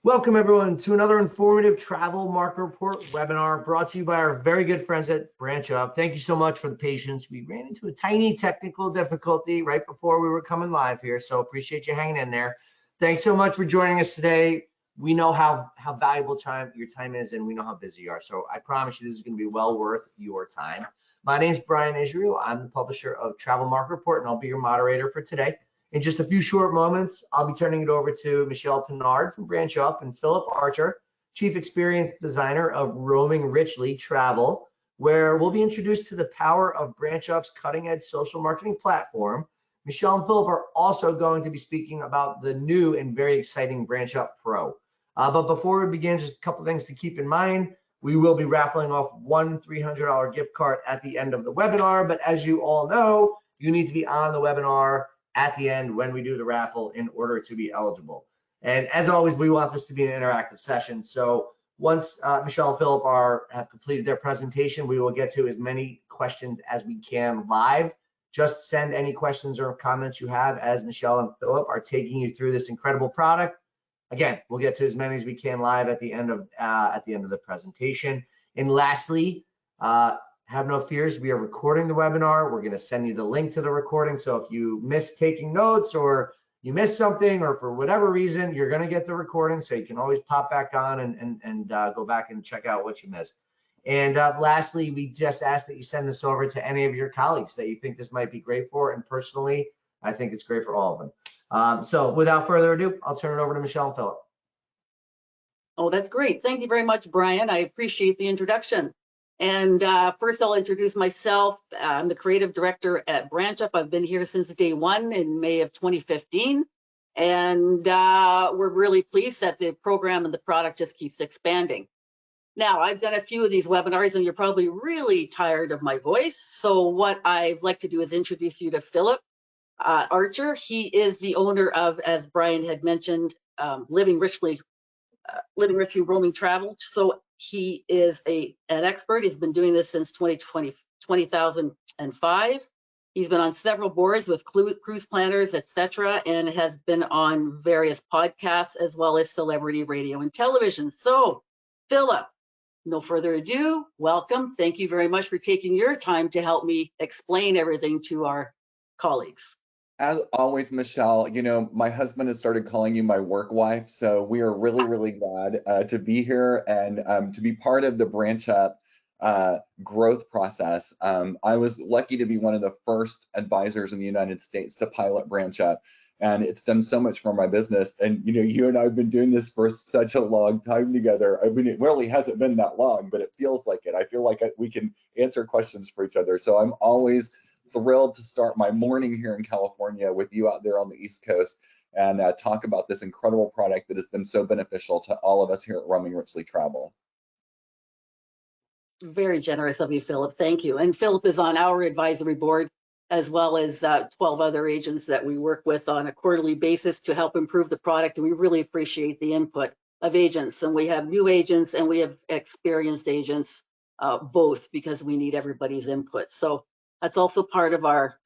Welcome everyone to another informative travel market report webinar brought to you by our very good friends at BranchUp. Thank you so much for the patience. We ran into a tiny technical difficulty right before we were coming live here, so appreciate you hanging in there. Thanks so much for joining us today. We know how valuable your time is, and we know how busy you are, so I promise you this is going to be well worth your time. My name is Brian Israel. I'm the publisher of Travel Market Report, and I'll be your moderator for today. In just a few short moments, I'll be turning it over to Michelle Pinard from BranchUp and Philip Archer, Chief Experience Designer of Roaming Richly Travel, where we'll be introduced to the power of BranchUp's cutting-edge social marketing platform. Michelle and Philip are also going to be speaking about the new and very exciting BranchUp Pro. But before we begin, just a couple things to keep in mind. We will be raffling off one $300 gift card at the end of the webinar, but as you all know, you need to be on the webinar at the end when we do the raffle in order to be eligible. And as always, we want this to be an interactive session. So once Michelle and Philip have completed their presentation, we will get to as many questions as we can live. Just send any questions or comments you have as Michelle and Philip are taking you through this incredible product. Again, we'll get to as many as we can live at the end of the presentation. And lastly, have no fears, we are recording the webinar. We're going to send you the link to the recording. So if you miss taking notes or you miss something or for whatever reason, you're going to get the recording. So you can always pop back on and go back and check out what you missed. And lastly, we just ask that you send this over to any of your colleagues that you think this might be great for. And personally, I think it's great for all of them. So without further ado, I'll turn it over to Michelle and Philip. Oh, that's great. Thank you very much, Brian. I appreciate the introduction. And first, I'll introduce myself. I'm the creative director at BranchUp. I've been here since day one in May of 2015. And we're really pleased that the program and the product just keeps expanding. Now, I've done a few of these webinars, and you're probably really tired of my voice. So what I'd like to do is introduce you to Philip Archer. He is the owner of, as Brian had mentioned, Living Richly Roaming Travel. So he is an expert. He's been doing this since 2005. He's been on several boards with cruise planners, etc., and has been on various podcasts as well as celebrity radio and television. So, Philip, no further ado, welcome. Thank you very much for taking your time to help me explain everything to our colleagues. As always, Michelle, you know, my husband has started calling you my work wife, so we are really, really glad to be here and to be part of the BranchUp growth process. I was lucky to be one of the first advisors in the United States to pilot BranchUp, and it's done so much for my business. And, you know, you and I have been doing this for such a long time together. I mean, it really hasn't been that long, but it feels like it. I feel like we can answer questions for each other. So I'm always thrilled to start my morning here in California with you out there on the East Coast and talk about this incredible product that has been so beneficial to all of us here at Roaming Richly Travel. Very generous of you, Philip. Thank you. And Philip is on our advisory board, as well as 12 other agents that we work with on a quarterly basis to help improve the product. And we really appreciate the input of agents. And we have new agents and we have experienced agents, both, because we need everybody's input. So that's also part of our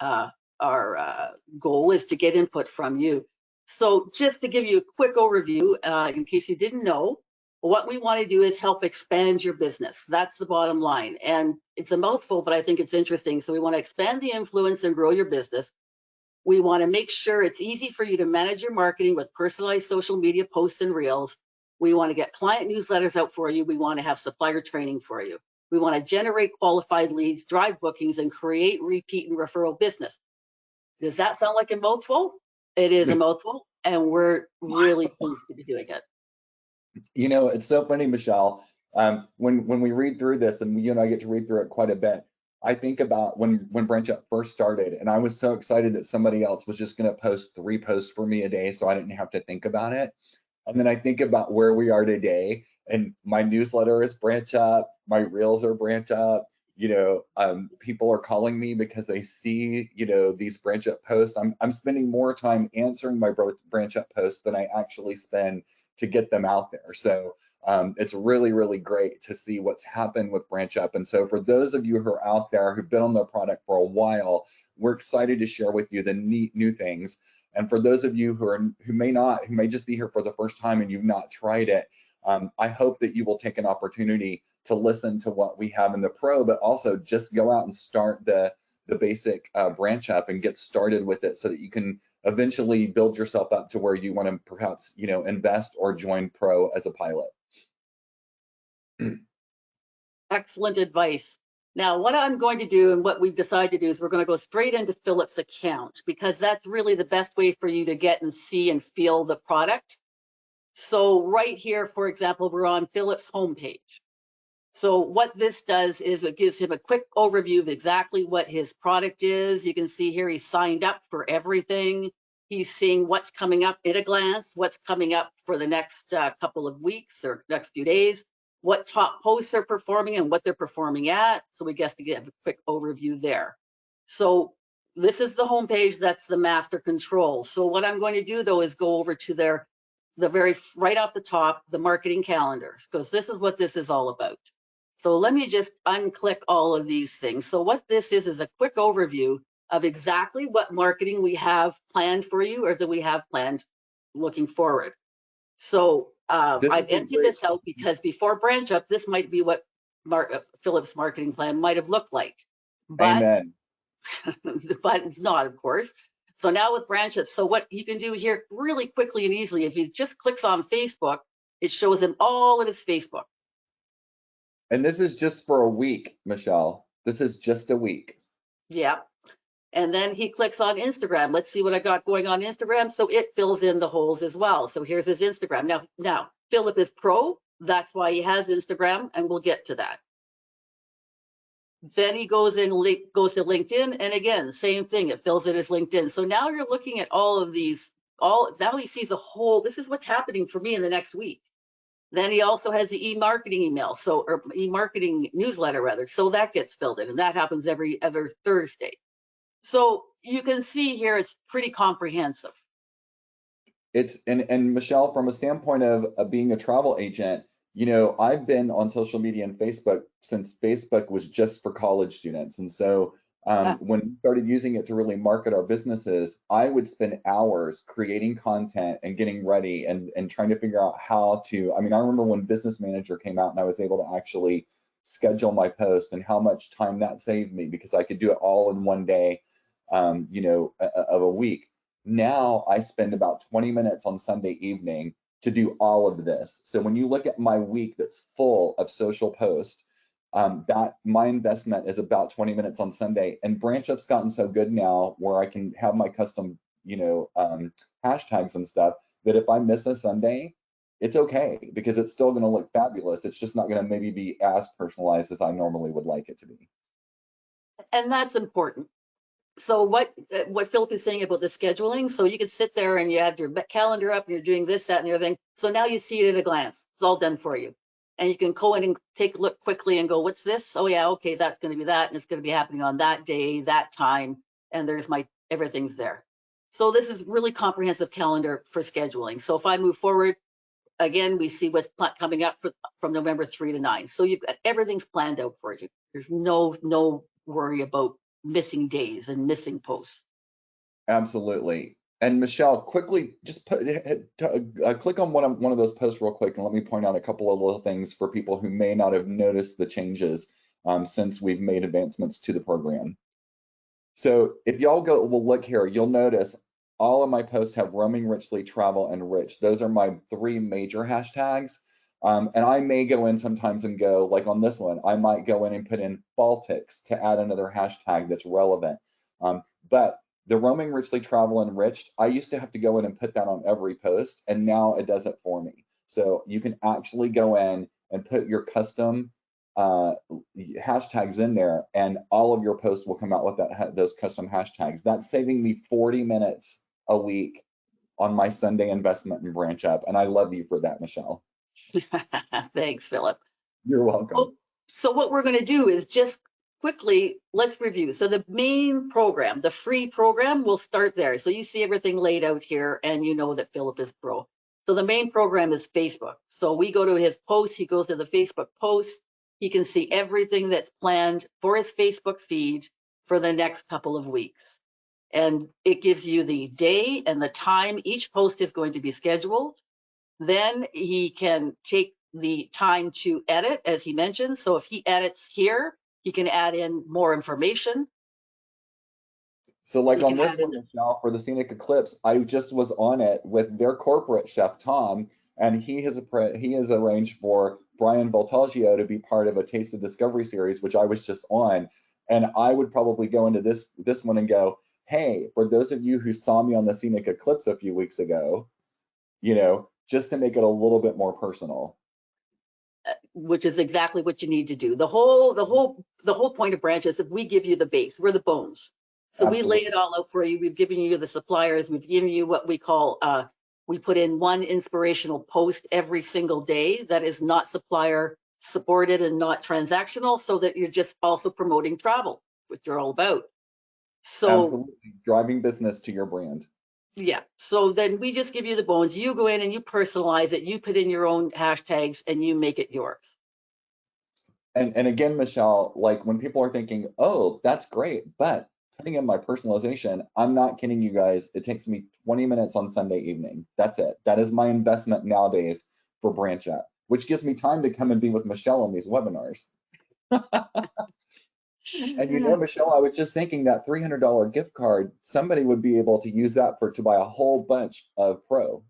goal, is to get input from you. So just to give you a quick overview, in case you didn't know, what we want to do is help expand your business. That's the bottom line. And it's a mouthful, but I think it's interesting. So we want to expand the influence and grow your business. We want to make sure it's easy for you to manage your marketing with personalized social media posts and reels. We want to get client newsletters out for you. We want to have supplier training for you. We want to generate qualified leads, drive bookings, and create repeat and referral business. Does that sound like a mouthful? It is a mouthful, and we're really pleased to be doing it. You know, it's so funny, Michelle. When we read through this, and you and I get to read through it quite a bit, I think about when BranchUp first started, and I was so excited that somebody else was just going to post 3 posts for me a day, so I didn't have to think about it. And then I think about where we are today, and my newsletter is BranchUp, my reels are BranchUp. You know, people are calling me because they see, you know, these BranchUp posts. I'm spending more time answering my BranchUp posts than I actually spend to get them out there. So it's really, really great to see what's happened with BranchUp. And so for those of you who are out there who've been on the product for a while, we're excited to share with you the neat new things. And for those of you who may just be here for the first time and you've not tried it, I hope that you will take an opportunity to listen to what we have in the Pro, but also just go out and start the basic BranchUp and get started with it so that you can eventually build yourself up to where you want to perhaps, invest or join Pro as a pilot. Excellent advice. Now, what I'm going to do and what we've decided to do is we're going to go straight into Philip's account, because that's really the best way for you to get and see and feel the product. So right here, for example, we're on Philip's homepage. So what this does is it gives him a quick overview of exactly what his product is. You can see here he's signed up for everything. He's seeing what's coming up at a glance, what's coming up for the next couple of weeks or next few days, what top posts are performing and what they're performing at. So we get to get a quick overview there. So this is the homepage, that's the master control. So what I'm going to do though is go over to the very right off the top, the marketing calendar, because this is what this is all about. So let me just unclick all of these things. So what this is a quick overview of exactly what marketing we have planned for you or that we have planned looking forward. So I've emptied this out because before BranchUp, this might be what Philip's marketing plan might have looked like. But, Amen. but it's not, of course. So now with BranchUp, so what you can do here really quickly and easily, if he just clicks on Facebook, it shows him all of his Facebook. And this is just for a week, Michelle. This is just a week. Yeah. And then he clicks on Instagram. Let's see what I got going on Instagram. So it fills in the holes as well. So here's his Instagram. Now Philip is pro. That's why he has Instagram, and we'll get to that. Then he goes to LinkedIn, and again, same thing. It fills in his LinkedIn. So now you're looking at all of these. Now he sees a whole. This is what's happening for me in the next week. Then he also has the e-marketing email, or e-marketing newsletter rather. So that gets filled in, and that happens every Thursday. So you can see here it's pretty comprehensive. And Michelle, from a standpoint of being a travel agent, I've been on social media and Facebook since Facebook was just for college students. And so when we started using it to really market our businesses, I would spend hours creating content and getting ready and trying to figure out how to. I remember when Business Manager came out and I was able to actually schedule my post and how much time that saved me because I could do it all in one day, of a week. Now I spend about 20 minutes on Sunday evening to do all of this. So when you look at my week that's full of social posts, that my investment is about 20 minutes on Sunday. And BranchUp's gotten so good now where I can have my custom, hashtags and stuff that if I miss a Sunday, it's okay because it's still going to look fabulous. It's just not going to maybe be as personalized as I normally would like it to be. And that's important. So what Philip is saying about the scheduling, so you can sit there and you have your calendar up and you're doing this, that, and the other thing. So now you see it at a glance. It's all done for you. And you can go in and take a look quickly and go, what's this? Oh yeah, okay, that's going to be that, and it's going to be happening on that day, that time, and there's everything's there. So this is really comprehensive calendar for scheduling. So if I move forward, again, we see what's coming up from November 3 to 9. So you've got everything's planned out for you. There's no worry about missing days and missing posts. Absolutely. And Michelle, quickly, just click on one of those posts real quick and let me point out a couple of little things for people who may not have noticed the changes since we've made advancements to the program. So if y'all will look here, you'll notice all of my posts have roaming richly, travel, and rich. Those are my 3 major hashtags. And I may go in sometimes and go, like on this one, I might go in and put in Baltics to add another hashtag that's relevant. But the roaming richly, travel, enriched, I used to have to go in and put that on every post, and now it does it for me. So you can actually go in and put your custom hashtags in there, and all of your posts will come out with those custom hashtags. That's saving me 40 minutes a week on my Sunday investment in BranchUp, and I love you for that, Michelle. Thanks, Philip. You're welcome. So what we're going to do is just quickly, let's review. So the main program, the free program, will start there. So you see everything laid out here, and you know that Philip is pro. So the main program is Facebook. So we go to his post, he goes to the Facebook post. He can see everything that's planned for his Facebook feed for the next couple of weeks. And it gives you the day and the time each post is going to be scheduled. Then he can take the time to edit, as he mentioned. So if he edits here, he can add in more information. So like You on can this add in one, Michelle, for the Scenic Eclipse, I just was on it with their corporate chef, Tom, and he has arranged for Brian Voltaggio to be part of a Taste of Discovery series, which I was just on. And I would probably go into this one and go, hey, for those of you who saw me on the Scenic Eclipse a few weeks ago, just to make it a little bit more personal. which is exactly what you need to do. The whole point of Branch is if we give you the base, we're the bones. So we lay it all out for you. We've given you the suppliers. We've given you what we call, we put in one inspirational post every single day that is not supplier supported and not transactional, so that you're just also promoting travel, which you're all about. So Absolutely. Driving business to your brand. yeah, so then we just give you the bones. You go in and you personalize it. You put in your own hashtags and you make it yours. And again, Michelle, like when people are thinking, oh, that's great, but putting in my personalization, I'm not kidding you guys. It takes me 20 minutes on Sunday evening. That's it. That is my investment nowadays for BranchUp, which gives me time to come and be with Michelle on these webinars. And Michelle, I was just thinking that $300 gift card, somebody would be able to use that to buy a whole bunch of Pro.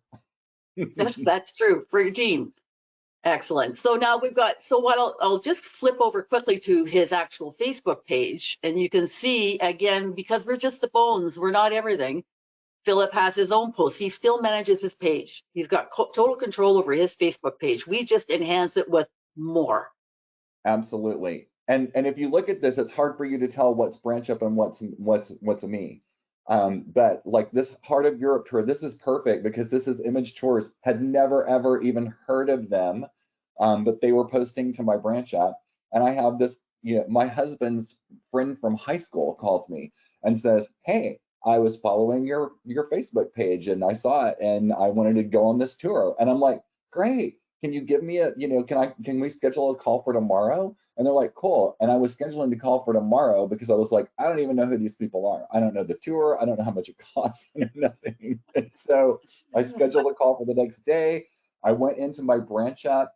That's true for your team. Excellent. So now we've got, so what I'll just flip over quickly to his actual Facebook page, and you can see again, because we're just the bones, we're not everything. Philip has his own posts. He still manages his page. He's got total control over his Facebook page. We just enhance it with more. Absolutely. And if you look at this, it's hard for you to tell what's BranchUp and what's me. But like this Heart of Europe tour, this is perfect because this is Image Tours. Had never ever even heard of them, but they were posting to my BranchUp, and I have this. My husband's friend from high school calls me and says, "Hey, I was following your Facebook page and I saw it and I wanted to go on this tour." And I'm like, "Great. Can you give me can we schedule a call for tomorrow?" And they're like, "Cool." And I was scheduling the call for tomorrow because I was like, I don't even know who these people are. I don't know the tour. I don't know how much it costs. I know nothing. And so I scheduled a call for the next day. I went into my BranchUp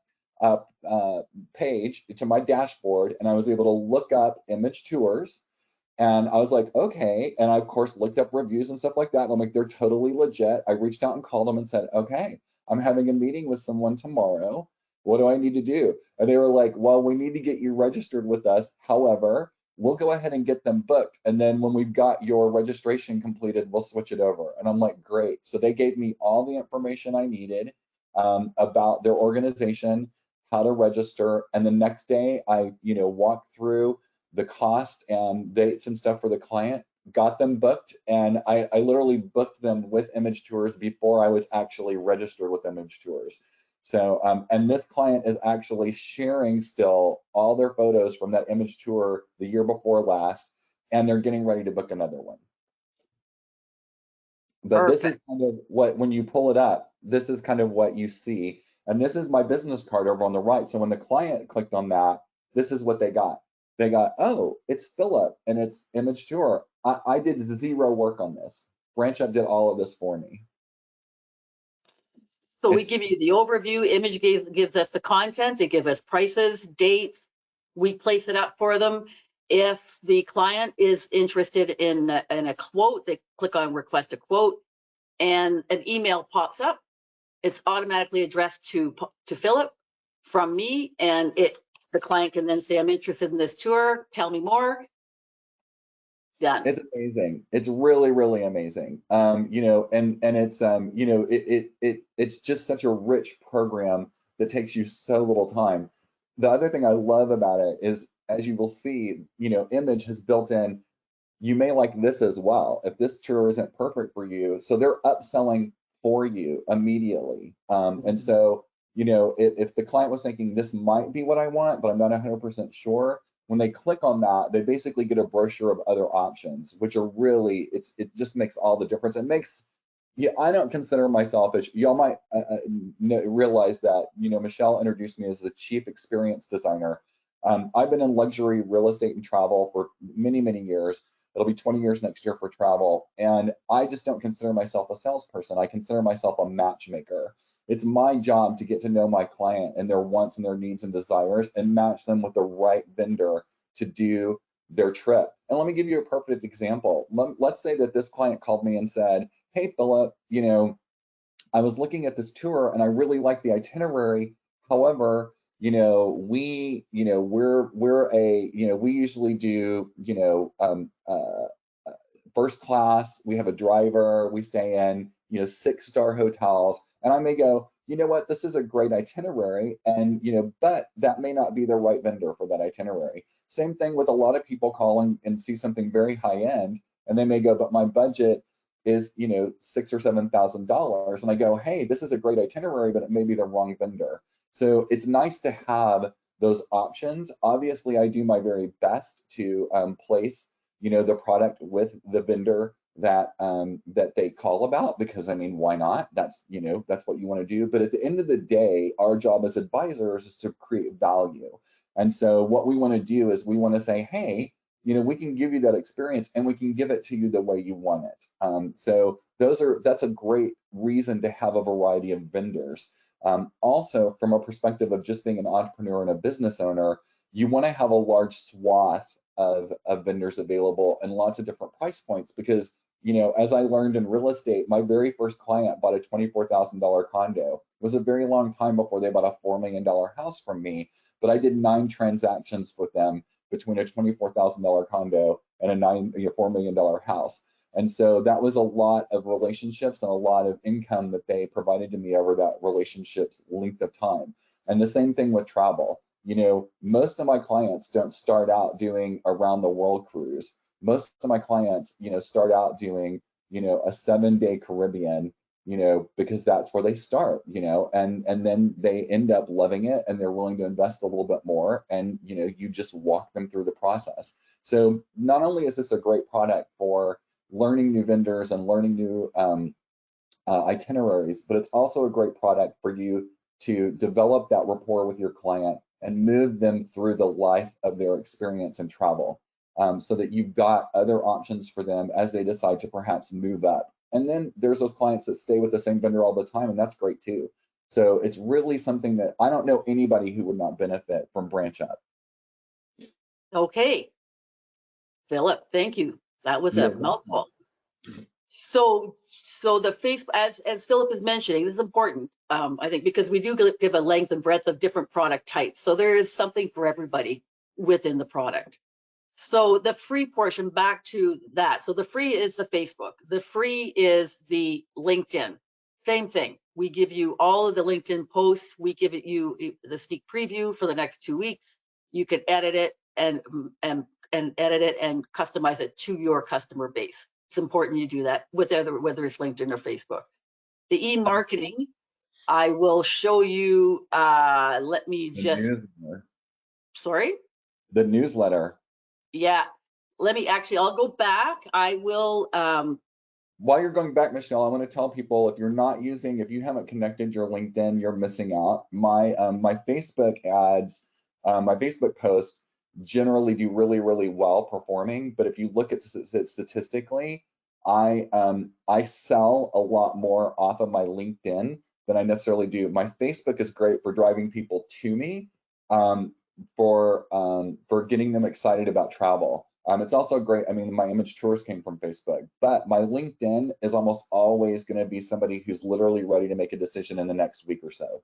page, to my dashboard, and I was able to look up Image Tours. And I was like, okay. And I, of course, looked up reviews and stuff like that. And I'm like, they're totally legit. I reached out and called them and said, okay, I'm having a meeting with someone tomorrow. What do I need to do? And they were like, well, we need to get you registered with us. However, we'll go ahead and get them booked. And then when we've got your registration completed, we'll switch it over. And I'm like, great. So they gave me all the information I needed about their organization, how to register. And the next day I, walked through the cost and dates and stuff for the client, got them booked, and I literally booked them with Image Tours before I was actually registered with Image Tours. So, and this client is actually sharing still all their photos from that Image Tour the year before last, and they're getting ready to book another one. But Perfect. This is kind of what, when you pull it up, this is kind of what you see. And this is my business card over on the right. So when the client clicked on that, this is what they got. They got, oh, it's Philip and it's Image Tour. I did zero work on this. BranchUp did all of this for me. So we give you the overview. Image gives us the content. They give us prices, dates. We place it up for them. If the client is interested in a quote, they click on request a quote, and an email pops up. It's automatically addressed to Philip from me, and the client can then say, I'm interested in this tour, tell me more. Done. It's amazing. It's really, really amazing. And it's it's just such a rich program that takes you so little time. The other thing I love about it is, as you will see, Image has built in, you may like this as well if this tour isn't perfect for you. So they're upselling for you immediately. And so, if the client was thinking this might be what I want, but I'm not 100% sure, when they click on that, they basically get a brochure of other options, which are really, it just makes all the difference. It makes, I don't consider myself, y'all might realize that, Michelle introduced me as the chief experience designer. I've been in luxury real estate and travel for many, many years. It'll be 20 years next year for travel. And I just don't consider myself a salesperson. I consider myself a matchmaker. It's my job to get to know my client and their wants and their needs and desires and match them with the right vendor to do their trip. And let me give you a perfect example. Let's say that this client called me and said, hey, Philip, I was looking at this tour and I really like the itinerary. However, we usually do, first class, we have a driver, we stay in, 6-star hotels. And I may go, you know what, this is a great itinerary. And, but that may not be the right vendor for that itinerary. Same thing with a lot of people calling and see something very high end. And they may go, but my budget is, $6,000 or $7,000. And I go, hey, this is a great itinerary, but it may be the wrong vendor. So it's nice to have those options. Obviously, I do my very best to place, the product with the vendor that they call about, because I mean, why not? That's what you want to do. But at the end of the day, our job as advisors is to create value. And so what we want to do is we want to say, hey, we can give you that experience and we can give it to you the way you want it. So that's a great reason to have a variety of vendors. Also, from a perspective of just being an entrepreneur and a business owner, you want to have a large swath of vendors available and lots of different price points, because as I learned in real estate, my very first client bought a $24,000 condo. It was a very long time before they bought a $4 million house from me, but I did 9 transactions with them between a $24,000 condo and a $4 million house. And so that was a lot of relationships and a lot of income that they provided to me over that relationship's length of time. And the same thing with travel. Most of my clients don't start out doing a round the world cruise. Most of my clients, start out doing, a 7-day Caribbean, because that's where they start, and then they end up loving it and they're willing to invest a little bit more, and, you just walk them through the process. So not only is this a great product for learning new vendors and learning new itineraries, but it's also a great product for you to develop that rapport with your client and move them through the life of their experience in travel, so that you've got other options for them as they decide to perhaps move up. And then there's those clients that stay with the same vendor all the time, and that's great too. So it's really something that I don't know anybody who would not benefit from BranchUp. Okay, Philip, thank you. That was a mouthful. So the Facebook, as Philip is mentioning, this is important, I think, because we do give a length and breadth of different product types. So there is something for everybody within the product. So the free portion, back to that. So the free is the Facebook. The free is the LinkedIn. Same thing. We give you all of the LinkedIn posts. We give you the sneak preview for the next 2 weeks. You can edit it and edit it and customize it to your customer base. It's important you do that whether it's LinkedIn or Facebook. The e-marketing, I will show you. Let me just. Sorry. The newsletter. Yeah, I'll go back. I will. While you're going back, Michelle, I want to tell people, if you haven't connected your LinkedIn, you're missing out. My Facebook ads, my Facebook posts generally do really, really well performing. But if you look at it statistically, I sell a lot more off of my LinkedIn than I necessarily do. My Facebook is great for driving people to me, for getting them excited about travel. It's also great. I mean, my image tours came from Facebook, but my LinkedIn is almost always going to be somebody who's literally ready to make a decision in the next week or so.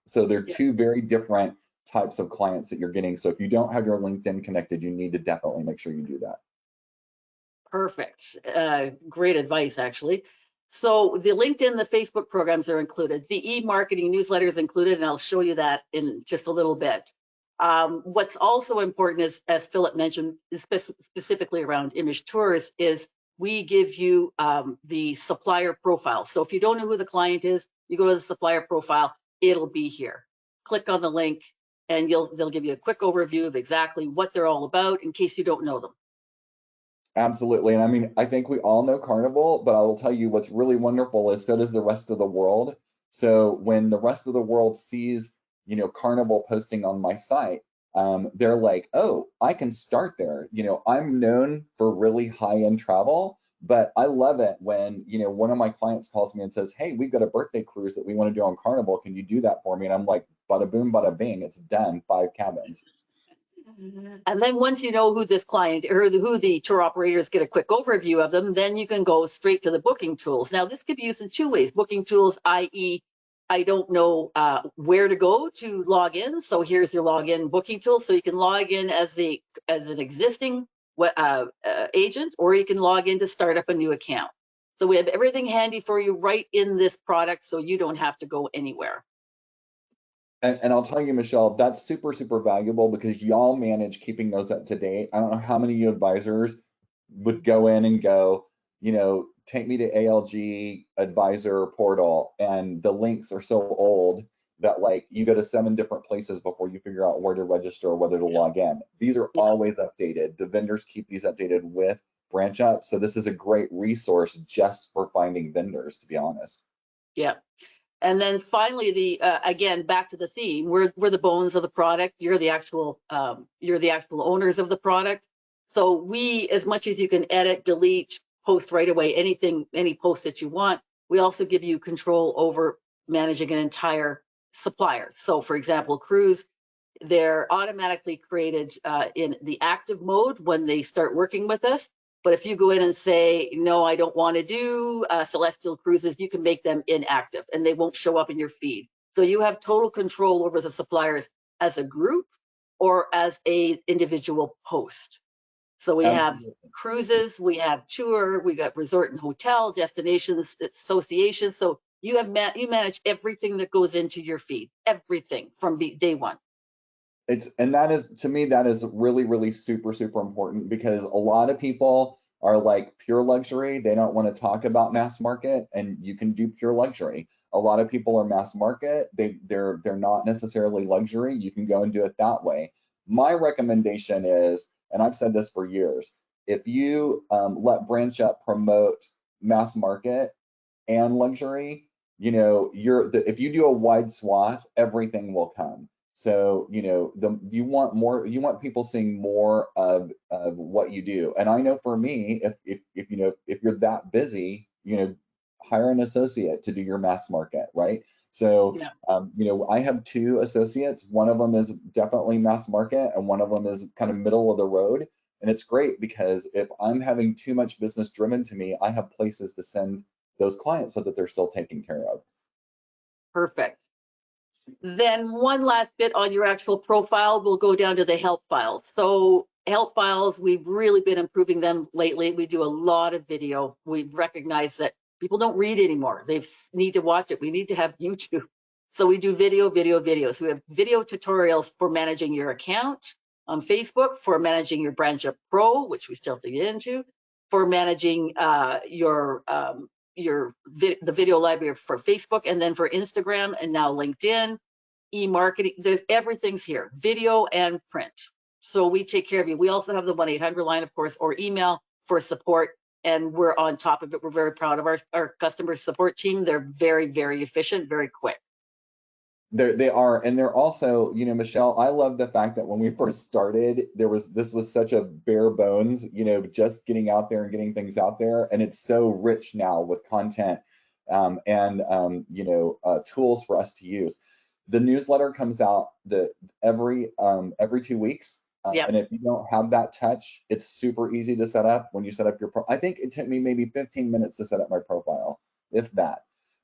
So they're two very different types of clients that you're getting. So if you don't have your LinkedIn connected, you need to definitely make sure you do that. Perfect. Great advice, actually. So the LinkedIn, the Facebook programs are included. The e-marketing newsletter is included, and I'll show you that in just a little bit. What's also important is, as Philip mentioned, specifically around image tours, is we give you the supplier profile. So if you don't know who the client is, you go to the supplier profile, it'll be here. Click on the link and they'll give you a quick overview of exactly what they're all about in case you don't know them. Absolutely. And I mean, I think we all know Carnival, but I will tell you what's really wonderful is so does the rest of the world. So when the rest of the world sees, Carnival posting on my site, they're like, oh, I can start there. You know, I'm known for really high-end travel, but I love it when, you know, one of my clients calls me and says, hey, we've got a birthday cruise that we want to do on Carnival. Can you do that for me? And I'm like, bada boom, bada bing, it's done, 5 cabins. And then once you know who this client or who the tour operators, get a quick overview of them, then you can go straight to the booking tools. Now, this could be used in 2 ways. Booking tools, i.e., I don't know where to go to log in. So here's your login booking tool. So you can log in as an existing agent, or you can log in to start up a new account. So we have everything handy for you right in this product, so you don't have to go anywhere. And I'll tell you, Michelle, that's super, super valuable because y'all manage keeping those up to date. I don't know how many of you advisors would go in and go, you know, take me to ALG advisor portal, and the links are so old that like you go to 7 different places before you figure out where to register or whether to log in. These are always updated. The vendors keep these updated with BranchUp. So this is a great resource just for finding vendors, to be honest. Yeah. And then finally, again, back to the theme, we're the bones of the product. You're the actual owners of the product. So we, as much as you can edit, delete, post right away, any post that you want, we also give you control over managing an entire supplier. So for example, cruise, they're automatically created in the active mode when they start working with us. But if you go in and say, no, I don't want to do celestial cruises, you can make them inactive and they won't show up in your feed. So you have total control over the suppliers as a group or as a individual post. So we have cruises, we have tour, we got resort and hotel, destinations, associations. So you manage everything that goes into your feed, everything from day one. And that is, to me, that is really, really super, super important because a lot of people are like pure luxury. They don't want to talk about mass market, and you can do pure luxury. A lot of people are mass market. They're not necessarily luxury. You can go and do it that way. My recommendation is, and I've said this for years, if you let BranchUp promote mass market and luxury, you know, if you do a wide swath, everything will come. So, you know, you want people seeing more of what you do. And I know for me, if you know, if you're that busy, you know, hire an associate to do your mass market, right? So, you know, I have 2 associates. One of them is definitely mass market, and one of them is kind of middle of the road. And it's great because if I'm having too much business driven to me, I have places to send those clients so that they're still taken care of. Perfect. Then one last bit on your actual profile, we'll go down to the help files. So help files, we've really been improving them lately. We do a lot of video. We've recognized that people don't read anymore. They need to watch it. We need to have YouTube. So we do video. So we have video tutorials for managing your account on Facebook, for managing your BranchUp Pro, which we still have to get into, for managing the video library for Facebook, and then for Instagram, and now LinkedIn, e-marketing. Everything's here, video and print. So we take care of you. We also have the 1-800 line, of course, or email for support, and we're on top of it. We're very proud of our customer support team. They're very, very efficient, very quick. They are, and they're also, you know, Michelle, I love the fact that when we first started, this was such a bare bones, you know, just getting out there and getting things out there, and it's so rich now with content and you know, tools for us to use. The newsletter comes out every 2 weeks, and if you don't have that touch, it's super easy to set up. When you set up your I think it took me maybe 15 minutes to set up my profile, if that.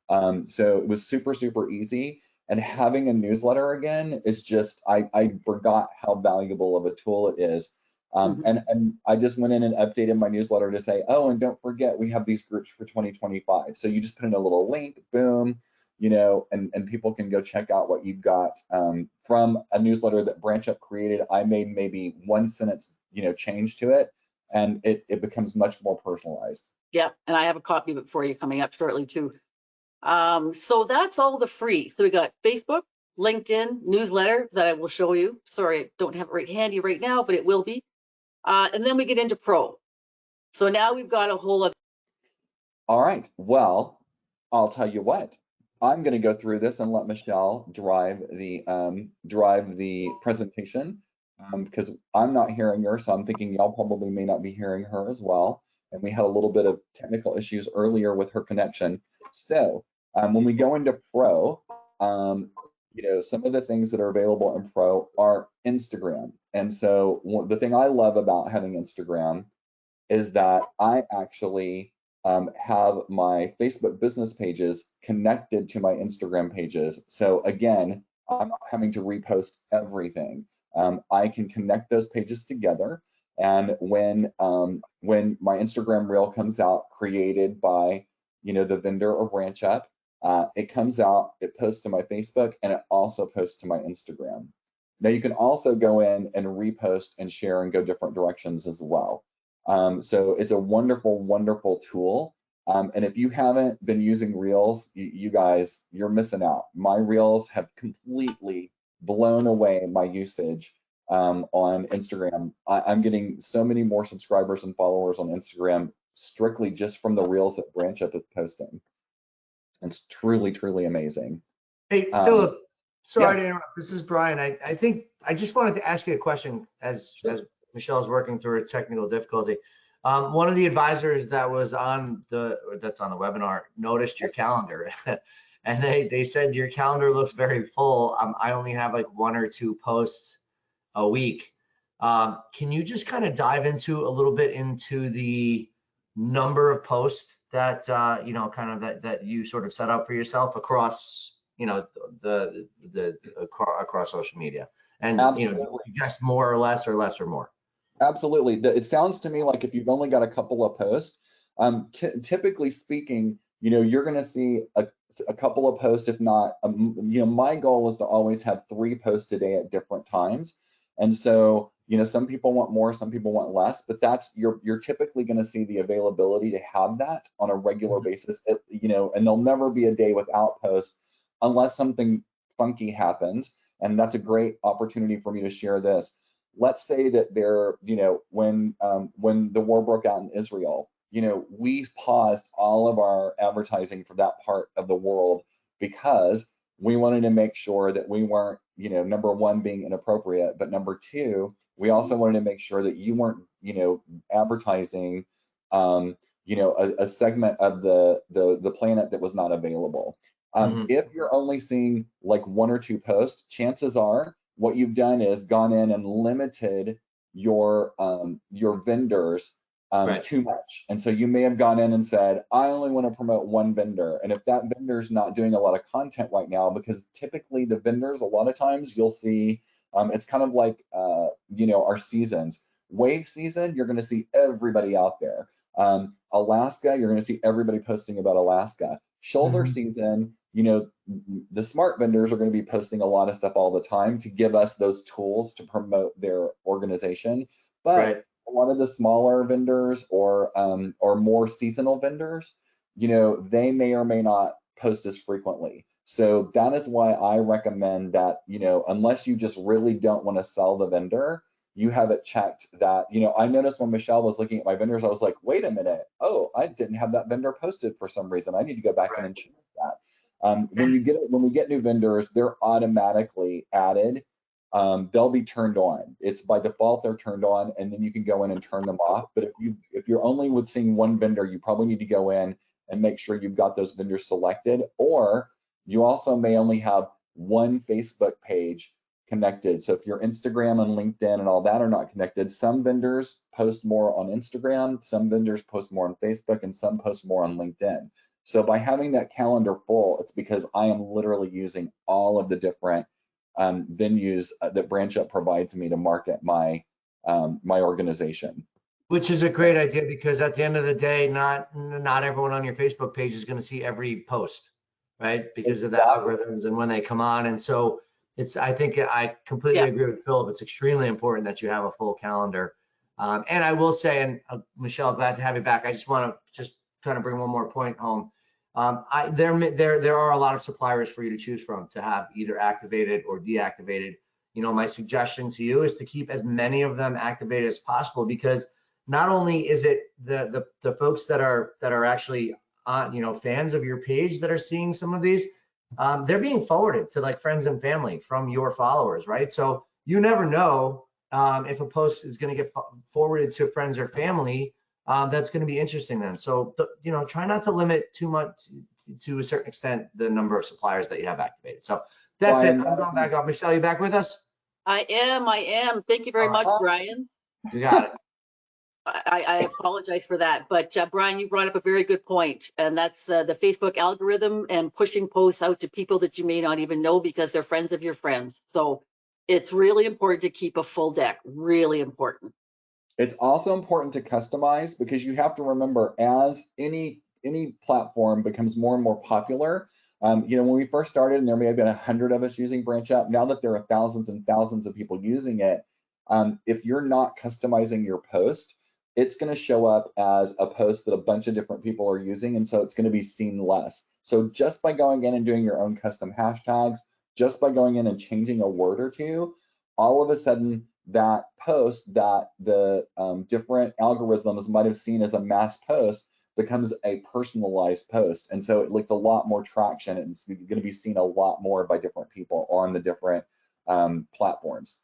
So it was super, super easy. And having a newsletter again is just, I forgot how valuable of a tool it is. And I just went in and updated my newsletter to say, oh, and don't forget, we have these groups for 2025. So you just put in a little link, boom, you know, and people can go check out what you've got from a newsletter that BranchUp created. I made maybe 1 sentence, you know, change to it, and it becomes much more personalized. Yeah, and I have a copy of it for you coming up shortly too. So that's all the free. So we got Facebook, LinkedIn, newsletter that I will show you. Sorry, I don't have it right handy right now, but it will be. And then we get into Pro. So now we've got a whole other. All right, well, I'll tell you what. I'm going to go through this and let Michelle drive the presentation. because I'm not hearing her, so I'm thinking y'all probably may not be hearing her as well. And we had a little bit of technical issues earlier with her connection. So when we go into Pro, some of the things that are available in Pro are Instagram. And so the thing I love about having Instagram is that I actually have my Facebook business pages connected to my Instagram pages. So again, I'm not having to repost everything. I can connect those pages together, and when my Instagram reel comes out, created by the vendor or BranchUp, it comes out, it posts to my Facebook, and it also posts to my Instagram. Now you can also go in and repost and share and go different directions as well. So it's a wonderful, wonderful tool. And if you haven't been using Reels, you guys, you're missing out. My Reels have completely blown away my usage on Instagram. I'm getting so many more subscribers and followers on Instagram strictly just from the Reels that BranchUp is posting. It's truly, truly amazing. Hey, Philip, sorry Yes. to interrupt. This is Brian. I think I just wanted to ask you a question as Michelle's working through a technical difficulty. One of the advisors that's on the webinar noticed your calendar, and they said your calendar looks very full. I only have like 1 or 2 posts a week. Can you just kind of dive into a little bit into the number of posts that that you sort of set up for yourself across across social media, and Absolutely. just more or less, or less or more? Absolutely. It sounds to me like if you've only got a couple of posts, typically speaking, you're going to see a couple of posts, if not, my goal is to always have 3 posts a day at different times. And so, some people want more, some people want less, but that's, you're typically going to see the availability to have that on a regular basis, and there'll never be a day without posts unless something funky happens. And that's a great opportunity for me to share this. Let's say that when the war broke out in Israel, we paused all of our advertising for that part of the world because we wanted to make sure that we weren't, number one, being inappropriate, but number two, we also wanted to make sure that you weren't, advertising, a segment of the planet that was not available. If you're only seeing like 1 or 2 posts, chances are what you've done is gone in and limited your vendors Right. too much. And so you may have gone in and said, I only want to promote 1 vendor. And if that vendor's not doing a lot of content right now, because typically the vendors, a lot of times you'll see, it's kind of like, our seasons. Wave season, you're going to see everybody out there. Alaska, you're going to see everybody posting about Alaska. Shoulder season, the smart vendors are going to be posting a lot of stuff all the time to give us those tools to promote their organization. But a lot of the smaller vendors or more seasonal vendors, they may or may not post as frequently. So that is why I recommend that, unless you just really don't want to sell the vendor, you have it checked that, I noticed when Michelle was looking at my vendors, I was like, wait a minute, oh, I didn't have that vendor posted for some reason. I need to go back in and check that. When we get new vendors, they're automatically added. They'll be turned on. It's by default they're turned on, and then you can go in and turn them off. But if you're only with seeing 1 vendor, you probably need to go in and make sure you've got those vendors selected. Or you also may only have 1 Facebook page connected. So if your Instagram and LinkedIn and all that are not connected, some vendors post more on Instagram, some vendors post more on Facebook, and some post more on LinkedIn. So by having that calendar full, it's because I am literally using all of the different venues that BranchUp provides me to market my organization. Which is a great idea, because at the end of the day, not everyone on your Facebook page is going to see every post, right? Because of the algorithms and when they come on. And so I think I completely agree with Philip. It's extremely important that you have a full calendar. And I will say, and Michelle, glad to have you back. I just want to kind of bring one more point home. There are a lot of suppliers for you to choose from to have either activated or deactivated. My suggestion to you is to keep as many of them activated as possible, because not only is it the folks that are actually on, fans of your page that are seeing some of these, they're being forwarded to like friends and family from your followers, right? So you never know if a post is going to get forwarded to friends or family, that's going to be interesting then. So, you know, try not to limit too much to a certain extent the number of suppliers that you have activated. So that's it. I'm going back off. Michelle, you back with us? I am. Thank you very much, Brian. You got it. I apologize for that, but Brian, you brought up a very good point, and that's the Facebook algorithm and pushing posts out to people that you may not even know because they're friends of your friends. So it's really important to keep a full deck, really important. It's also important to customize, because you have to remember, as any platform becomes more and more popular, you know, when we first started and there may have been 100 of us using BranchUp, now that there are thousands and thousands of people using it, if you're not customizing your post, it's going to show up as a post that a bunch of different people are using, and so it's going to be seen less. So just by going in and doing your own custom hashtags, just by going in and changing a word or two, all of a sudden that post that the different algorithms might have seen as a mass post becomes a personalized post, and so it gets a lot more traction, and it's going to be seen a lot more by different people on the different platforms.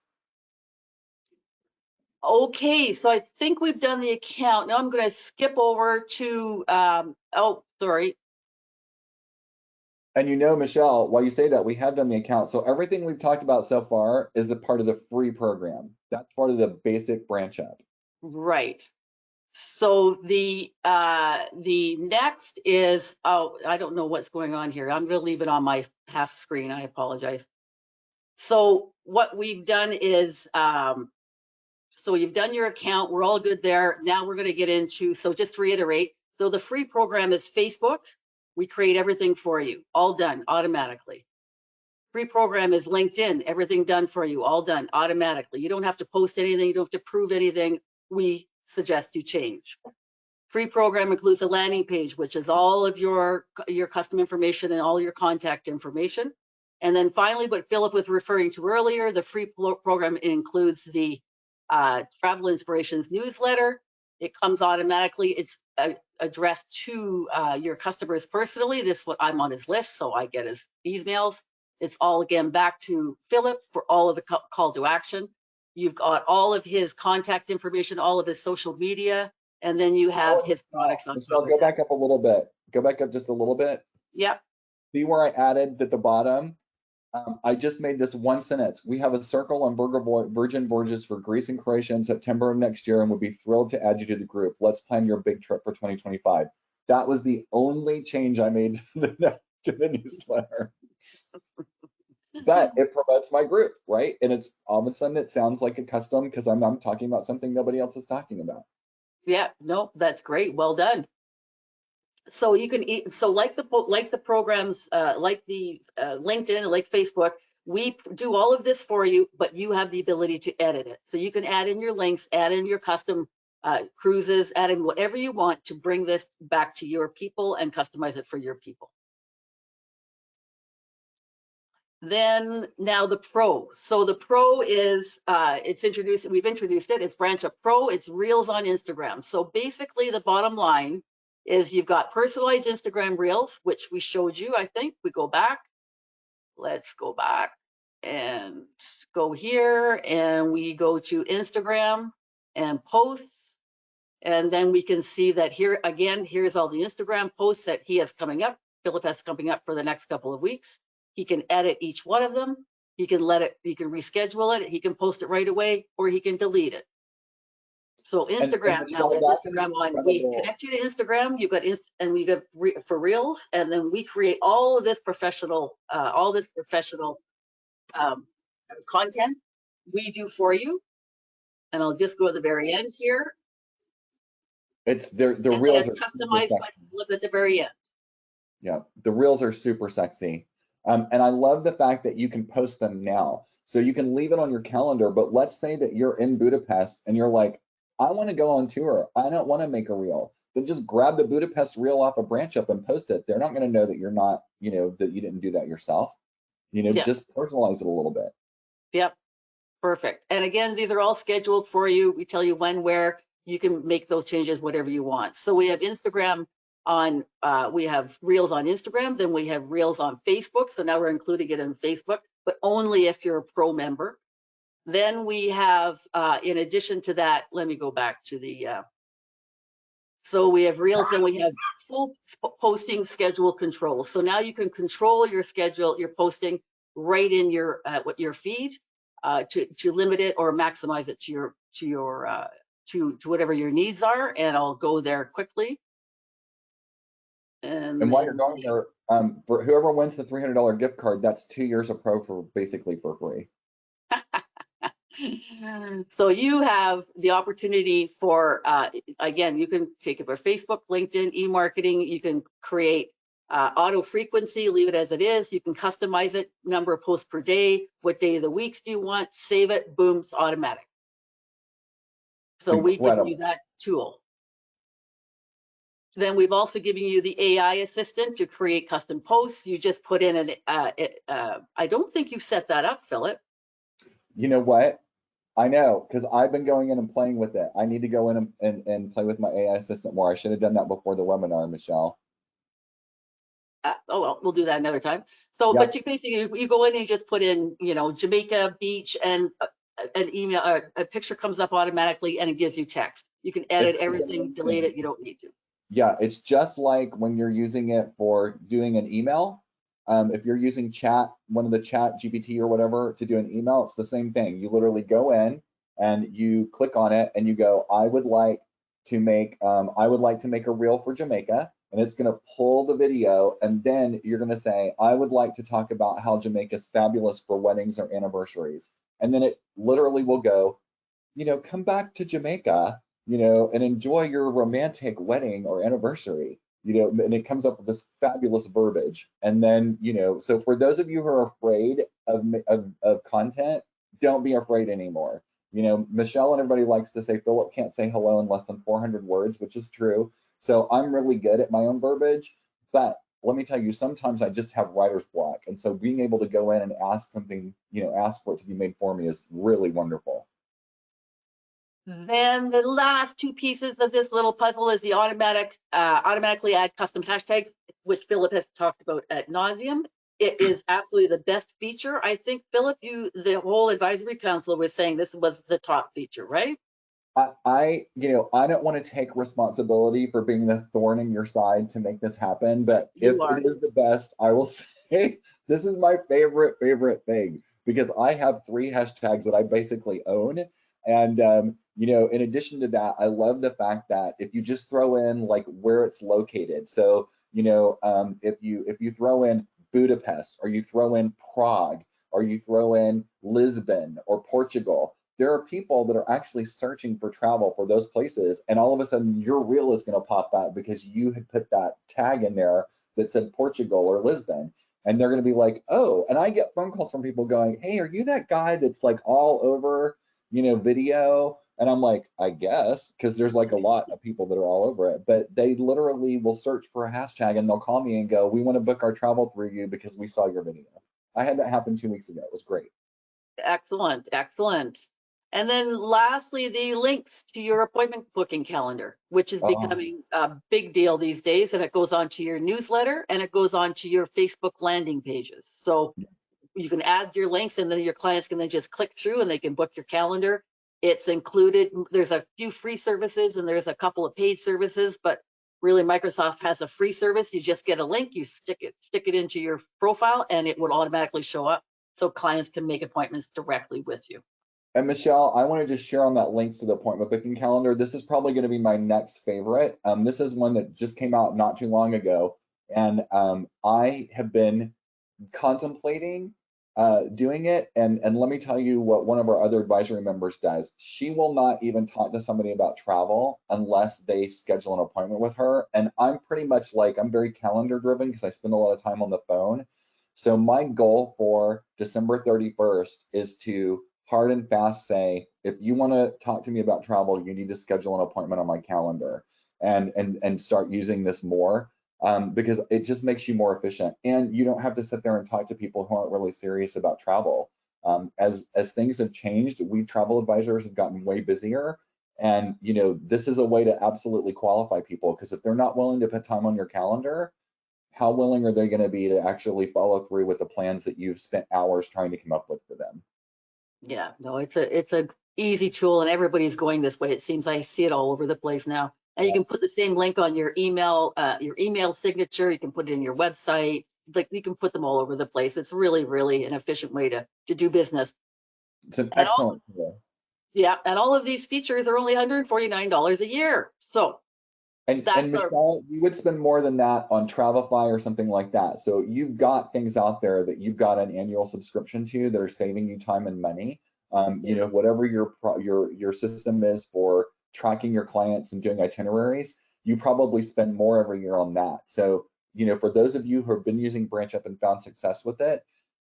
Okay, so I think we've done the account. Now I'm going to skip over to, oh, sorry. And you know, Michelle, while you say that, we have done the account. So everything we've talked about so far is the part of the free program. That's part of the basic BranchUp. Right. So the next is, oh, I don't know what's going on here. I'm going to leave it on my half screen. I apologize. So what we've done is, so you've done your account. We're all good there. Now we're going to get into, so just to reiterate, so the free program is Facebook. We create everything for you, all done automatically. Free program is LinkedIn, everything done for you, all done automatically. You don't have to post anything. You don't have to prove anything. We suggest you change. Free program includes a landing page, which is all of your custom information and all your contact information. And then finally, what Philip was referring to earlier, the free program includes the Travel Inspirations newsletter. It comes automatically. It's addressed to your customers personally. This is what I'm on his list, so I get his emails. It's all again back to Philip for all of the call to action. You've got all of his contact information, all of his social media, and then you have his products on top of Go that. back up a little bit. Go back up just a little bit. Yep. See where I added at the bottom? I just made this one sentence. We have a circle on Virgin Voyages for Greece and Croatia in September of next year, and would be thrilled to add you to the group. Let's plan your big trip for 2025. That was the only change I made to the newsletter. But it promotes my group, right? And it's all of a sudden it sounds like a custom, because I'm talking about something nobody else is talking about. Yeah, no, that's great. Well done. So you can, so like the programs, like the LinkedIn, like Facebook, we do all of this for you, but you have the ability to edit it. So you can add in your links, add in your custom cruises, add in whatever you want to bring this back to your people and customize it for your people. Then now the Pro. So the Pro is, we've introduced it, it's BranchUp Pro, it's Reels on Instagram. So basically the bottom line is you've got personalized Instagram Reels, which we showed you, I think. We go back, let's go back and go here, and we go to Instagram and posts. And then we can see that here, again, here's all the Instagram posts that he has coming up, Philip has coming up for the next couple of weeks. He can edit each one of them. He can reschedule it. He can post it right away, or he can delete it. So Instagram, now with Instagram on, we connect you to Instagram. You've got and we got for Reels, and then we create all of this professional, content we do for you. And I'll just go to the very end here. It's the Reels are customized by Philip at the very end. Yeah, the Reels are super sexy. And I love the fact that you can post them now. So you can leave it on your calendar, but let's say that you're in Budapest and you're like, I want to go on tour. I don't want to make a reel. Then just grab the Budapest reel off of BranchUp and post it. They're not going to know that you're not, that you didn't do that yourself. Just personalize it a little bit. Yep, perfect. And again, these are all scheduled for you. We tell you when, where, you can make those changes, whatever you want. So we have Instagram on, we have Reels on Instagram, then we have Reels on Facebook. So now we're including it in Facebook, but only if you're a Pro member. Then we have, in addition to that, let me go back to the, so we have reels, then we have full posting schedule control. So now you can control your schedule, your posting right in your feed to limit it or maximize it to whatever your needs are. And I'll go there quickly. And while you're going there, for whoever wins the $300 gift card, that's 2 years of pro for basically for free. So you have the opportunity for, again, you can take it for Facebook, LinkedIn, e-marketing. You can create auto frequency, leave it as it is. You can customize it, number of posts per day, what day of the week do you want, save it, boom, it's automatic. So we give you that tool. Then we've also given you the AI assistant to create custom posts. You just put in I don't think you've set that up, Philip. You know what? I know, because I've been going in and playing with it. I need to go in and play with my AI assistant more. I should have done that before the webinar, Michelle. Oh, well, we'll do that another time. So, Yep. but you basically, you go in and you just put in, Jamaica beach, and an email, a picture comes up automatically and it gives you text. You can edit everything, delete it, you don't need to. Yeah, it's just like when you're using it for doing an email. If you're using one of the chat GPT or whatever to do an email, it's the same thing. You literally go in and you click on it and you go, I would like to make a reel for Jamaica, and it's going to pull the video, and then you're going to say, I would like to talk about how Jamaica is fabulous for weddings or anniversaries. And then it literally will go, come back to Jamaica, and enjoy your romantic wedding or anniversary. And it comes up with this fabulous verbiage. And then, so for those of you who are afraid of content, don't be afraid anymore. Michelle and everybody likes to say Philip can't say hello in less than 400 words, which is true. So I'm really good at my own verbiage, but let me tell you, sometimes I just have writer's block. And so being able to go in and ask something, ask for it to be made for me is really wonderful. Then the last two pieces of this little puzzle is the automatically add custom hashtags, which Philip has talked about ad nauseum. It is absolutely the best feature. I think, Philip, the whole advisory council was saying this was the top feature, right? I don't want to take responsibility for being the thorn in your side to make this happen, but if it is the best, I will say this is my favorite thing, because I have 3 hashtags that I basically own. And in addition to that, I love the fact that if you just throw in like where it's located, so if you throw in Budapest, or you throw in Prague, or you throw in Lisbon or Portugal, there are people that are actually searching for travel for those places, and all of a sudden your reel is going to pop up because you had put that tag in there that said Portugal or Lisbon, and they're going to be like, oh. And I get phone calls from people going, hey, are you that guy that's like all over video? And I'm like, I guess, because there's like a lot of people that are all over it, but they literally will search for a hashtag and they'll call me and go, we want to book our travel through you because we saw your video. I had that happen 2 weeks ago. It was great. Excellent. And then lastly, the links to your appointment booking calendar, which is becoming a big deal these days. And it goes on to your newsletter and it goes on to your Facebook landing pages. So you can add your links, and then your clients can then just click through and they can book your calendar. It's included. There's a few free services and there's a couple of paid services, but really Microsoft has a free service. You just get a link, you stick it into your profile, and it would automatically show up so clients can make appointments directly with you. And Michelle, I want to just share on that links to the appointment booking calendar. This is probably going to be my next favorite. This is one that just came out not too long ago, and I have been contemplating doing it. And let me tell you what one of our other advisory members does. She will not even talk to somebody about travel unless they schedule an appointment with her. And I'm pretty much like, I'm very calendar driven because I spend a lot of time on the phone. So my goal for December 31st is to hard and fast say, if you want to talk to me about travel, you need to schedule an appointment on my calendar, and start using this more, because it just makes you more efficient, and you don't have to sit there and talk to people who aren't really serious about travel. As things have changed, we travel advisors have gotten way busier, and this is a way to absolutely qualify people, because if they're not willing to put time on your calendar, how willing are they going to be to actually follow through with the plans that you've spent hours trying to come up with for them? Yeah, no, it's a easy tool and everybody's going this way. It seems I see it all over the place now. And you can put the same link on your email signature. You can put it in your website. Like you can put them all over the place. It's really, really an efficient way to do business. It's an And all, excellent tool. yeah, and all of these features are only $149 a year. So And that's our, Michelle, you would spend more than that on Travefy or something like that. So you've got things out there that you've got an annual subscription to that are saving you time and money. You know, whatever your system is for tracking your clients and doing itineraries, you probably spend more every year on that. So, you know, for those of you who have been using BranchUp and found success with it,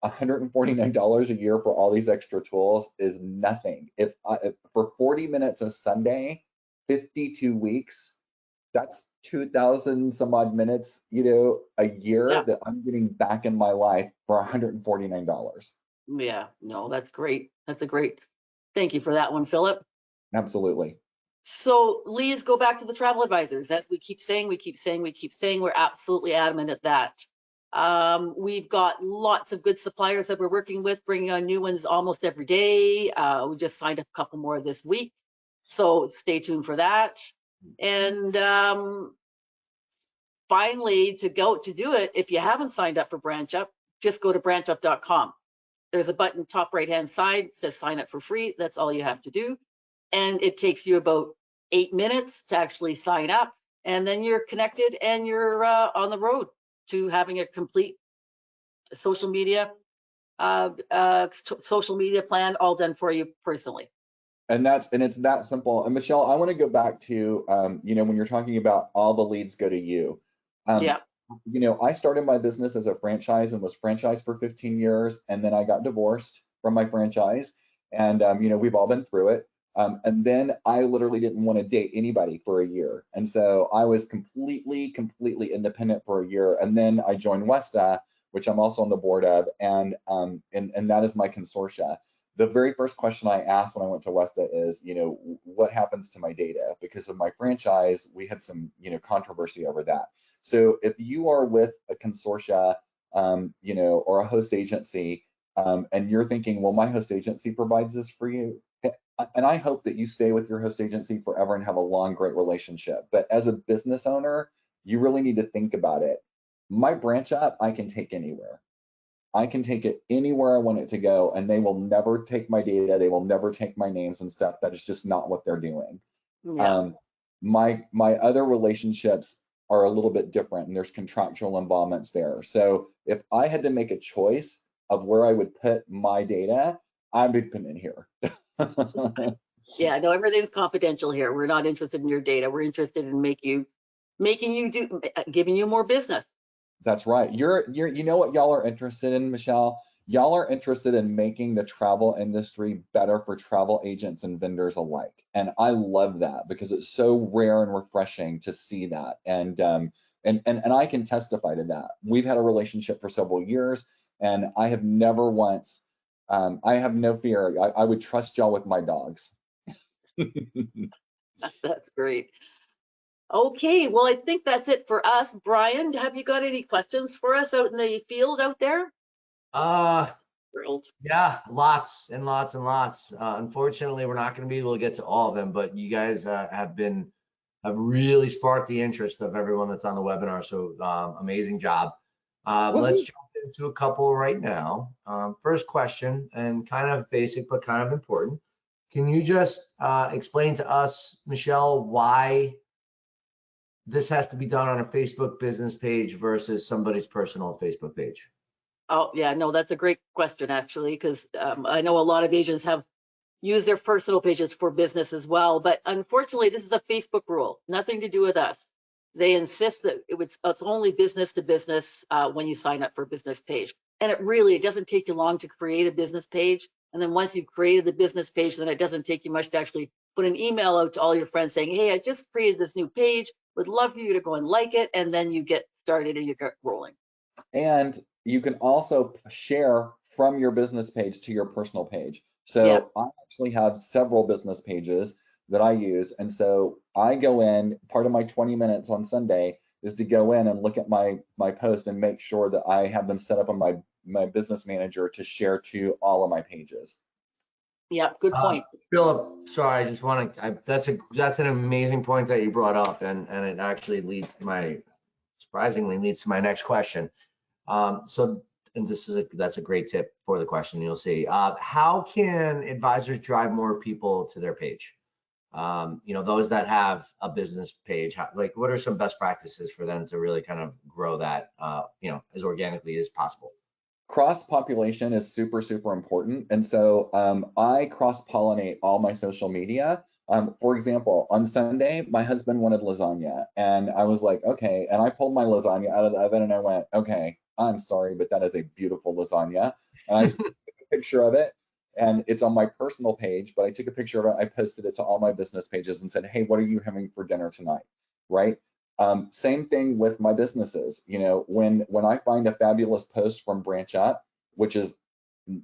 $149 a year for all these extra tools is nothing. If for 40 minutes a Sunday, 52 weeks, that's 2,000 some odd minutes, you know, a year yeah, that I'm getting back in my life for $149. yeah, no, that's great. That's a great, thank you for that one, Philip. Absolutely. So Lee's go back to the travel advisors. As we keep saying, we're absolutely adamant at that. We've got lots of good suppliers that we're working with, bringing on new ones almost every day. We just signed up a couple more this week, so stay tuned for that. And finally, to do it, if you haven't signed up for BranchUp, just go to branchup.com. There's a button top right hand side that says sign up for free. That's all you have to do. And it takes you about 8 minutes to actually sign up. And then you're connected and you're on the road to having a complete social media plan all done for you personally. And it's that simple. And Michelle, I want to go back to, you know, when you're talking about all the leads go to you. Yeah. You know, I started my business as a franchise and was franchised for 15 years. And then I got divorced from my franchise. And, you know, we've all been through it. And then I literally didn't want to date anybody for a year. And so I was completely independent for a year. And then I joined Westa, which I'm also on the board of. And that is my consortia. The very first question I asked when I went to Westa is, you know, what happens to my data? Because of my franchise, we had some, you know, controversy over that. So if you are with a consortia, you know, or a host agency, and you're thinking, well, my host agency provides this for you, and I hope that you stay with your host agency forever and have a long, great relationship. But as a business owner, you really need to think about it. My BranchUp, I can take anywhere. I can take it anywhere I want it to go, and they will never take my data. They will never take my names and stuff. That is just not what they're doing. Yeah. My other relationships are a little bit different, and there's contractual involvements there. So if I had to make a choice of where I would put my data, I would put it here. Yeah, no, everything's confidential here. We're not interested in your data. We're interested in giving you more business. That's right. You know what y'all are interested in, Michelle? Y'all are interested in making the travel industry better for travel agents and vendors alike. And I love that because it's so rare and refreshing to see that. And I can testify to that. We've had a relationship for several years, and I have never once, I have no fear. I would trust y'all with my dogs. That's great. Okay, well, I think that's it for us. Brian, have you got any questions for us out in the field out there? Thrilled. Yeah, lots and lots and lots. Unfortunately, we're not going to be able to get to all of them, but you guys have really sparked the interest of everyone that's on the webinar. So amazing job. Let's jump into a couple right now. First question, and kind of basic, but kind of important. Can you just explain to us, Michelle, why this has to be done on a Facebook business page versus somebody's personal Facebook page? Oh, yeah, no, that's a great question, actually, because I know a lot of agents have used their personal pages for business as well. But unfortunately, this is a Facebook rule, nothing to do with us. They insist that it's only business to business when you sign up for a business page. And it doesn't take you long to create a business page. And then once you've created the business page, then it doesn't take you much to actually put an email out to all your friends saying, hey, I just created this new page, would love for you to go and like it. And then you get started and you get rolling. And you can also share from your business page to your personal page. So Yeah. I actually have several business pages that I use. And so I go in, part of my 20 minutes on Sunday is to go in and look at my post and make sure that I have them set up on my business manager to share to all of my pages. Yeah, good point. Philip, sorry, I just want to, that's an amazing point that you brought up, and it actually surprisingly leads to my next question. So, and that's a great tip for the question, you'll see. How can advisors drive more people to their page? Those that have a business page, like what are some best practices for them to really kind of grow that, as organically as possible? Cross-population is super, super important. And so I cross-pollinate all my social media. For example, on Sunday, my husband wanted lasagna, and I was like, okay. And I pulled my lasagna out of the oven and I went, okay, I'm sorry, but that is a beautiful lasagna. And I took a picture of it, and it's on my personal page, but I took a picture of it. I posted it to all my business pages and said, hey, what are you having for dinner tonight? Right? Same thing with my businesses. When I find a fabulous post from BranchUp, which is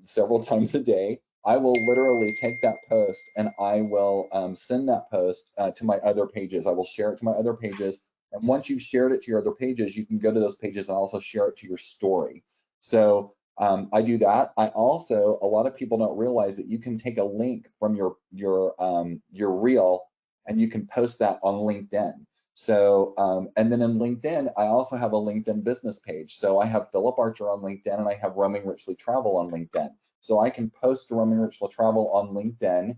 several times a day, I will literally take that post and I will send that post to my other pages. I will share it to my other pages. And once you've shared it to your other pages, you can go to those pages and also share it to your story. So I do that. A lot of people don't realize that you can take a link from your reel and you can post that on LinkedIn. So, and then in LinkedIn, I also have a LinkedIn business page. So I have Philip Archer on LinkedIn and I have Roaming Richly Travel on LinkedIn. So I can post Roaming Richly Travel on LinkedIn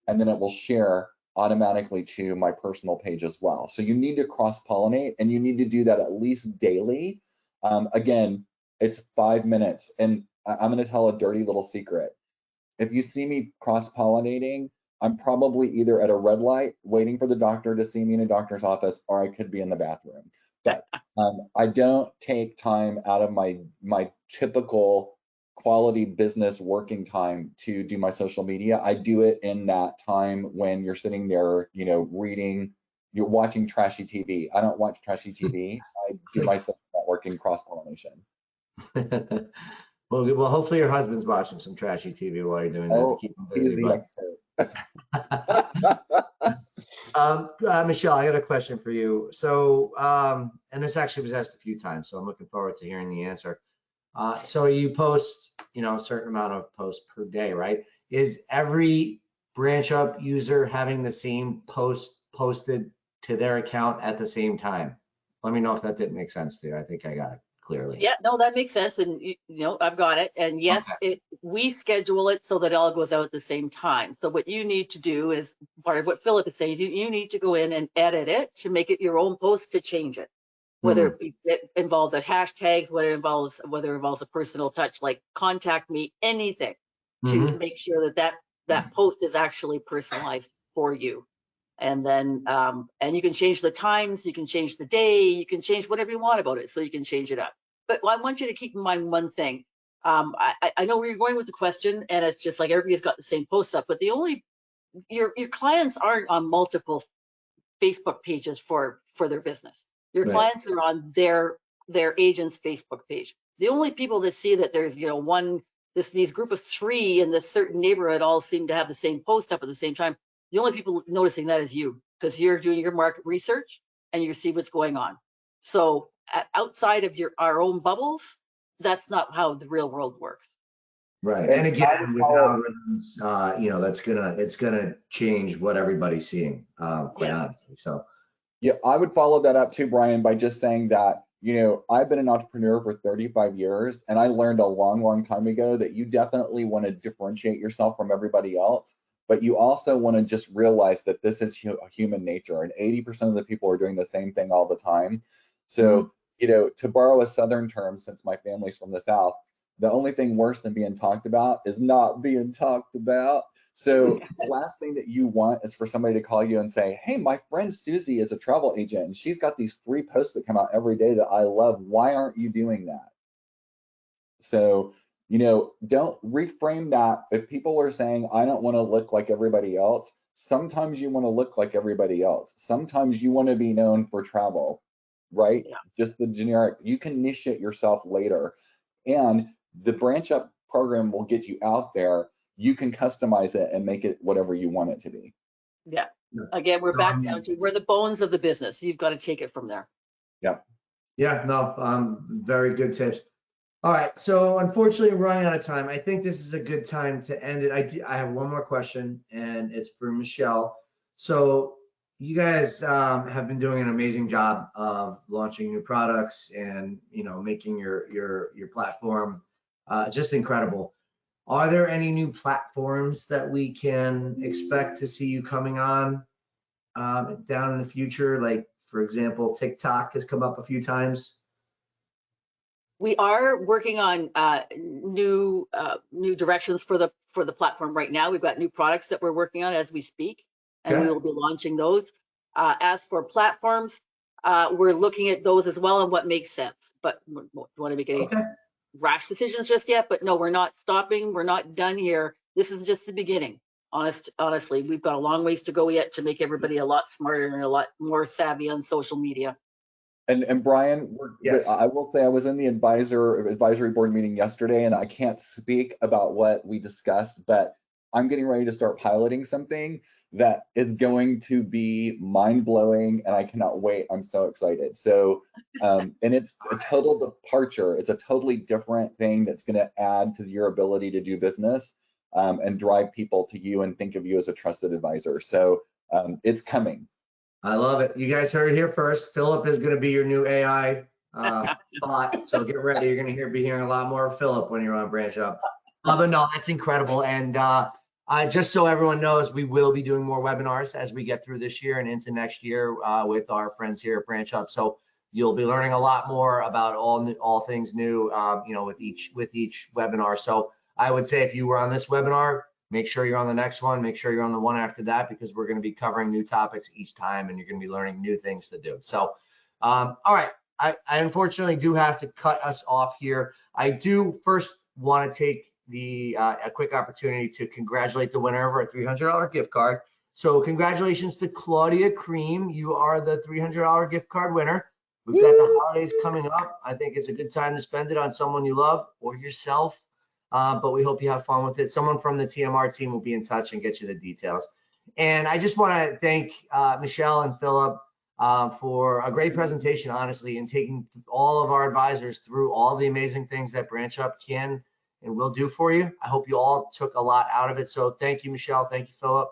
and then it will share automatically to my personal page as well. So you need to cross-pollinate and you need to do that at least daily. Again, it's 5 minutes, and I'm going to tell a dirty little secret. If you see me cross-pollinating, I'm probably either at a red light waiting for the doctor to see me in a doctor's office, or I could be in the bathroom. But I don't take time out of my typical quality business working time to do my social media. I do it in that time when you're sitting there, reading, you're watching trashy TV. I don't watch trashy TV. I do my social networking cross-pollination. Well, hopefully your husband's watching some trashy TV while you're doing that to keep him busy. He's the expert. Michelle, I got a question for you. So, and this actually was asked a few times, so I'm looking forward to hearing the answer. So you post, a certain amount of posts per day, right? Is every BranchUp user having the same post posted to their account at the same time? Let me know if that didn't make sense to you. I think I got it clearly. Yeah, no, that makes sense. And I've got it. And yes, Okay. we schedule it so that it all goes out at the same time. So what you need to do is part of what Philip is saying is you need to go in and edit it to make it your own post to change it. Whether it involves the hashtags, whether it involves a personal touch, like contact me, anything to make sure that post is actually personalized for you. And then and you can change the times, you can change the day, you can change whatever you want about it, so you can change it up. But I want you to keep in mind one thing. I know where you're going with the question, and it's just like everybody's got the same posts up, but your clients aren't on multiple Facebook pages for their business. Your clients are on their agent's Facebook page. The only people that see that there's these group of 3 in this certain neighborhood all seem to have the same post up at the same time. The only people noticing that is you, because you're doing your market research and you see what's going on. So outside of our own bubbles, that's not how the real world works. Right. And again, with algorithms, it's gonna change what everybody's seeing, quite honestly. So yeah, I would follow that up too, Brian, by just saying that, I've been an entrepreneur for 35 years, and I learned a long, long time ago that you definitely want to differentiate yourself from everybody else, but you also want to just realize that this is human nature, and 80% of the people are doing the same thing all the time. So, to borrow a Southern term, since my family's from the South, the only thing worse than being talked about is not being talked about. So the last thing that you want is for somebody to call you and say, hey, my friend Susie is a travel agent and she's got these 3 posts that come out every day that I love. Why aren't you doing that? So, don't reframe that. If people are saying, I don't want to look like everybody else, sometimes you want to look like everybody else. Sometimes you want to be known for travel, right? Yeah. Just the generic, you can niche it yourself later. And the BranchUp program will get you out there. You can customize it and make it whatever you want it to be. Yeah. Again, we're back down to we're the bones of the business. You've got to take it from there. Yep. Yeah, no, very good tips. All right, so unfortunately, we're running out of time. I think this is a good time to end it. I have one more question, and it's for Michelle. So you guys have been doing an amazing job of launching new products and making your platform just incredible. Are there any new platforms that we can expect to see you coming on down in the future? Like, for example, TikTok has come up a few times. We are working on new directions for the platform right now. We've got new products that we're working on as we speak, and we Okay. will be launching those. As for platforms, we're looking at those as well and what makes sense. But we don't want to make any Okay. rash decisions just yet. But no, we're not stopping. We're not done here. This is just the beginning. Honestly, we've got a long ways to go yet to make everybody a lot smarter and a lot more savvy on social media. And Brian, Yes. I will say I was in the advisory board meeting yesterday, and I can't speak about what we discussed, but I'm getting ready to start piloting something that is going to be mind blowing, and I cannot wait. I'm so excited. So, and it's a total departure. It's a totally different thing that's going to add to your ability to do business and drive people to you and think of you as a trusted advisor. So it's coming. I love it. You guys heard it here first. Philip is going to be your new AI bot. So get ready. You're going to be hearing a lot more of Philip when you're on Branch Up. But no, that's incredible. And just so everyone knows, we will be doing more webinars as we get through this year and into next year with our friends here at Branch Up. So you'll be learning a lot more about all things new, with each webinar. So I would say if you were on this webinar, make sure you're on the next one. Make sure you're on the one after that, because we're going to be covering new topics each time, and you're going to be learning new things to do. So, all right. I unfortunately do have to cut us off here. I do first want to take a quick opportunity to congratulate the winner of our $300 gift card. So congratulations to Claudia Cream. You are the $300 gift card winner. We've got the holidays coming up. I think it's a good time to spend it on someone you love or yourself. But we hope you have fun with it. Someone from the TMR team will be in touch and get you the details. And I just want to thank Michelle and Philip for a great presentation, honestly, and taking all of our advisors through all the amazing things that Branch Up can and will do for you. I hope you all took a lot out of it. So thank you, Michelle. Thank you, Philip.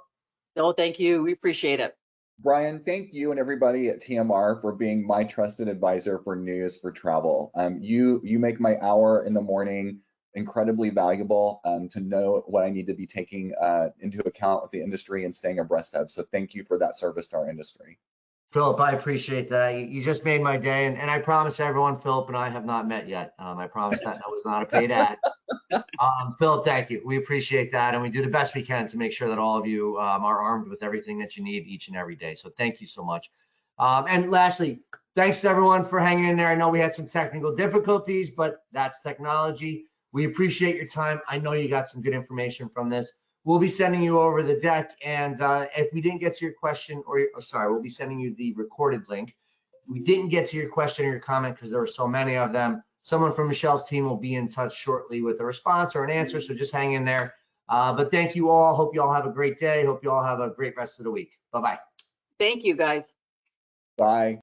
No, thank you. We appreciate it. Brian, thank you and everybody at TMR for being my trusted advisor for news for travel. You make my hour in the morning incredibly valuable to know what I need to be taking into account with the industry and staying abreast of. So thank you for that service to our industry. Philip, I appreciate that. You just made my day. And I promise everyone, Philip and I have not met yet. I promise that was not a paid ad. Philip, thank you. We appreciate that. And we do the best we can to make sure that all of you are armed with everything that you need each and every day. So thank you so much. And lastly, thanks to everyone for hanging in there. I know we had some technical difficulties, but that's technology. We appreciate your time. I know you got some good information from this. We'll be sending you over the deck. And if we didn't get to your question, we'll be sending you the recorded link. If we didn't get to your question or your comment, because there were so many of them, someone from Michelle's team will be in touch shortly with a response or an answer. So just hang in there. But thank you all. Hope you all have a great day. Hope you all have a great rest of the week. Bye-bye. Thank you, guys. Bye.